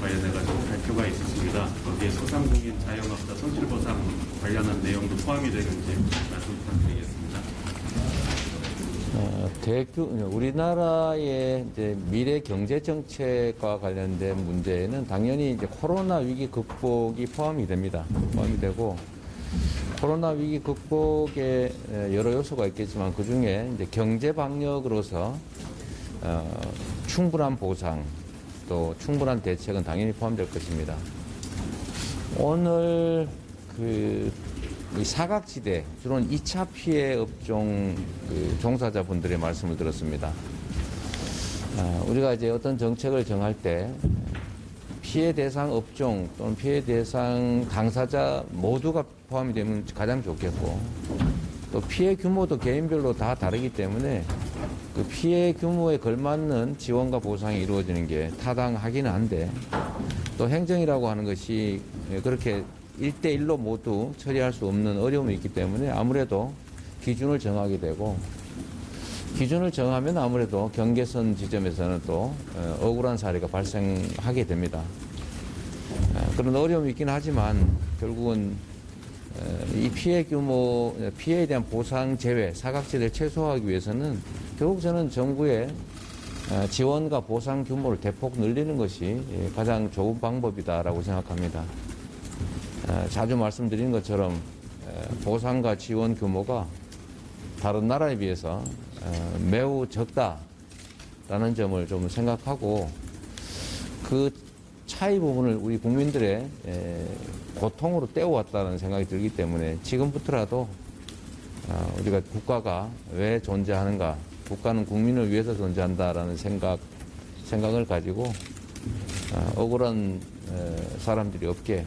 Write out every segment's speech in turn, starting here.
관련해가지고 발표가 있었습니다. 거기에 소상공인 자영업자 손실보상 관련한 내용도 포함이 되는지 말씀 부탁드리겠습니다. 우리나라의 이제 미래 경제 정책과 관련된 문제에는 당연히 이제 코로나 위기 극복이 포함이 됩니다. 포함이 되고, 코로나 위기 극복에 여러 요소가 있겠지만 그 중에 이제 경제 방역으로서 충분한 보상 또 충분한 대책은 당연히 포함될 것입니다. 오늘 이 사각지대, 주로는 2차 피해 업종 종사자분들의 말씀을 들었습니다. 우리가 이제 어떤 정책을 정할 때 피해 대상 업종 또는 피해 대상 당사자 모두가 포함이 되면 가장 좋겠고, 또 피해 규모도 개인별로 다 다르기 때문에 그 피해 규모에 걸맞는 지원과 보상이 이루어지는 게 타당하기는 한데, 또 행정이라고 하는 것이 그렇게 1대1로 모두 처리할 수 없는 어려움이 있기 때문에 아무래도 기준을 정하게 되고, 기준을 정하면 아무래도 경계선 지점에서는 또 억울한 사례가 발생하게 됩니다. 그런 어려움이 있긴 하지만 결국은 이 피해 규모, 피해에 대한 보상 제외, 사각지대를 최소화하기 위해서는 결국 저는 정부의 지원과 보상 규모를 대폭 늘리는 것이 가장 좋은 방법이다라고 생각합니다. 자주 말씀드리는 것처럼 보상과 지원 규모가 다른 나라에 비해서 매우 적다라는 점을 좀 생각하고, 그 차이 부분을 우리 국민들의 고통으로 떼어왔다는 생각이 들기 때문에 지금부터라도 우리가 국가가 왜 존재하는가, 국가는 국민을 위해서 존재한다라는 생각을 가지고 억울한 사람들이 없게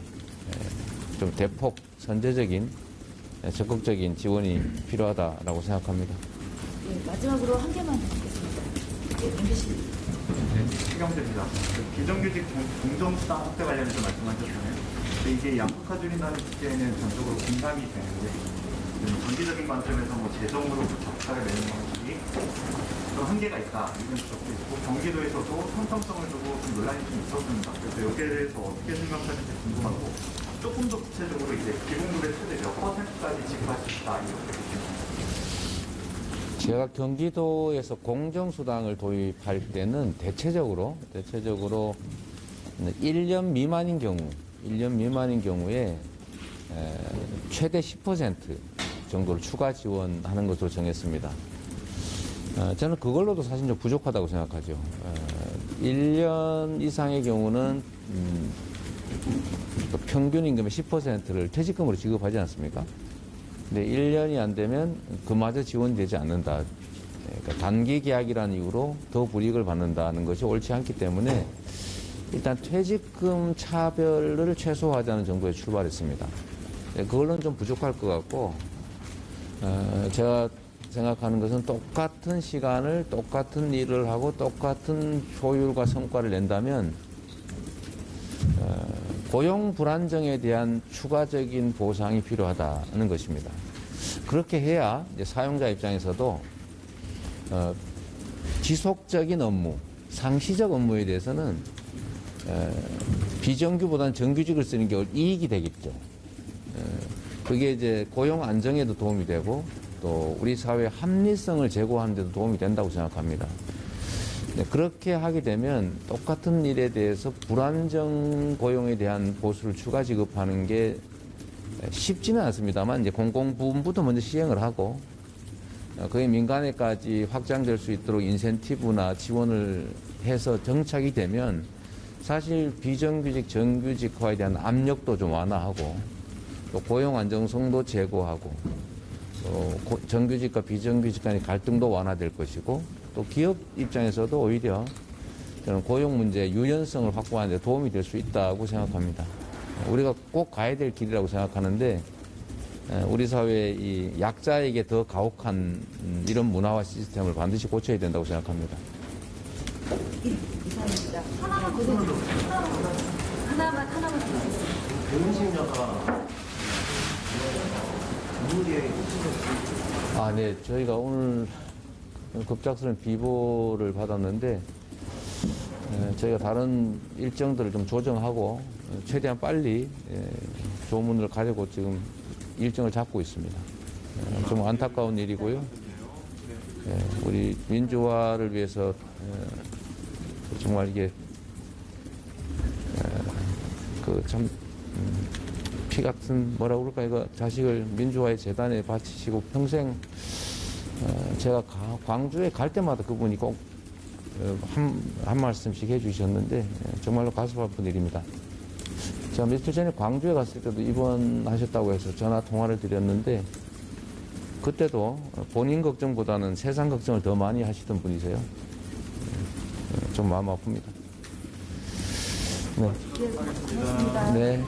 좀 대폭 선제적인 적극적인 지원이 필요하다라고 생각합니다. 네, 마지막으로 한 개만 더 듣겠습니다. 네, 남기십니다. 네, 최경재입니다. 비정규직 공정수당 확대 관련해서 말씀하셨잖아요. 근데 이게 양극화 줄인다는 주제는 전적으로 공감이 되는데, 장기적인 관점에서 재정으로 적자를 내는 방식이 좀 한계가 있다, 이런 지적도 있고, 경기도에서도 형평성을 두고 좀 논란이 좀 있었습니다. 그래서 여기에 대해서 어떻게 생각하는지 궁금하고, 조금 더 구체적으로 이제 기본급의 최대 몇 %까지 지급할 수 있다, 이렇게 보시면. 제가 경기도에서 공정수당을 도입할 때는 대체적으로 1년 미만인 경우에 최대 10% 정도를 추가 지원하는 것으로 정했습니다. 저는 그걸로도 사실 좀 부족하다고 생각하죠. 1년 이상의 경우는 평균 임금의 10%를 퇴직금으로 지급하지 않습니까? 근데 1년이 안 되면 그마저 지원이 되지 않는다. 그러니까 단기 계약이라는 이유로 더 불이익을 받는다는 것이 옳지 않기 때문에 일단 퇴직금 차별을 최소화하자는 정도에 출발했습니다. 그걸로는 좀 부족할 것 같고, 제가 생각하는 것은 똑같은 시간을 똑같은 일을 하고 똑같은 효율과 성과를 낸다면 고용 불안정에 대한 추가적인 보상이 필요하다는 것입니다. 그렇게 해야 이제 사용자 입장에서도 지속적인 업무, 상시적 업무에 대해서는 비정규보다는 정규직을 쓰는 게 이익이 되겠죠. 그게 이제 고용 안정에도 도움이 되고 또 우리 사회의 합리성을 제고하는 데도 도움이 된다고 생각합니다. 그렇게 하게 되면 똑같은 일에 대해서 불안정 고용에 대한 보수를 추가 지급하는 게 쉽지는 않습니다만, 이제 공공부문부터 먼저 시행을 하고 그게 민간에까지 확장될 수 있도록 인센티브나 지원을 해서 정착이 되면 사실 비정규직, 정규직화에 대한 압력도 좀 완화하고 또 고용 안정성도 제고하고 또 정규직과 비정규직 간의 갈등도 완화될 것이고, 또 기업 입장에서도 오히려 저는 고용 문제 유연성을 확보하는 데 도움이 될 수 있다고 생각합니다. 우리가 꼭 가야 될 길이라고 생각하는데, 우리 사회의 이 약자에게 더 가혹한 이런 문화와 시스템을 반드시 고쳐야 된다고 생각합니다. 이상입니다. 하나만 더 해주세요. 하나만 더 해주세요. 배문심려가 우리의 네. 저희가 오늘 급작스러운 비보를 받았는데, 저희가 다른 일정들을 좀 조정하고 최대한 빨리 조문을 가려고 지금 일정을 잡고 있습니다. 좀 안타까운 일이고요. 우리 민주화를 위해서 정말 이게 그 참 피 같은 뭐라고 그럴까 이거 자식을 민주화의 재단에 바치시고 평생 제가 광주에 갈 때마다 그분이 꼭 한 말씀씩 해주셨는데 정말로 가슴 아픈 일입니다. 제가 며칠 전에 광주에 갔을 때도 입원하셨다고 해서 전화 통화를 드렸는데 그때도 본인 걱정보다는 세상 걱정을 더 많이 하시던 분이세요. 좀 마음 아픕니다. 네. 네, 고맙습니다. 네.